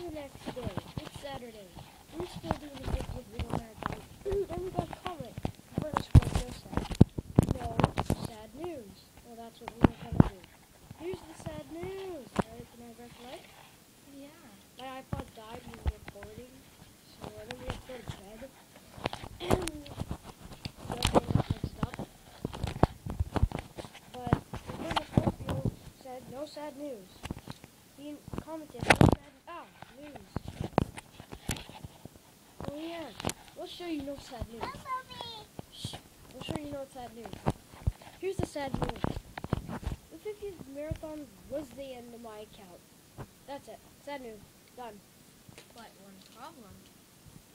the next day. It's Saturday. We're still doing the 50th video marathon. And we got a comment. Roberta Scorpio said, no sad news. Well, that's what we were going to do. Here's the sad news. Alright, can I recollect? Yeah. My iPod died when we were recording, so then we had to go to bed. And everything got mixed up. But Roberta Scorpio said, no sad news. He commented, no sad news. Oh yeah, we'll show you no sad news. Shh, we'll show you no sad news. Here's the sad news. The 50th marathon was the end of my account. That's it. Sad news. Done. But one problem.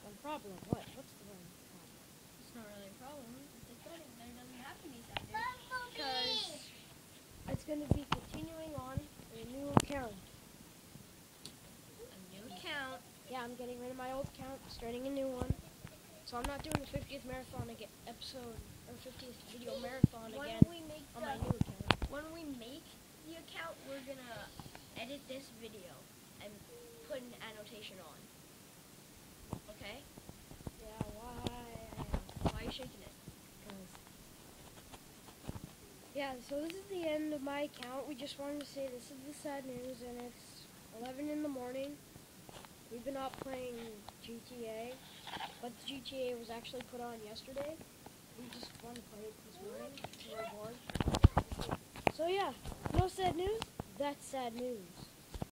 One problem. What? What's the one problem? It's not really a problem. There doesn't have to be sad news. Because It's going to be continuing on a new account. a new account. Yeah, I'm getting rid of my old account, starting a new one. So I'm not doing the 50th marathon episode, or 50th video marathon again on my new account. When we make the account, we're gonna edit this video and put an annotation on. Okay? Yeah, why? Why are you shaking it? Yeah, so this is the end of my account. We just wanted to say this is the sad news, and it's 11 in the morning. We've been out playing GTA, but the GTA was actually put on yesterday. We just wanted to play it this morning. We were bored. So yeah, no sad news. That's sad news.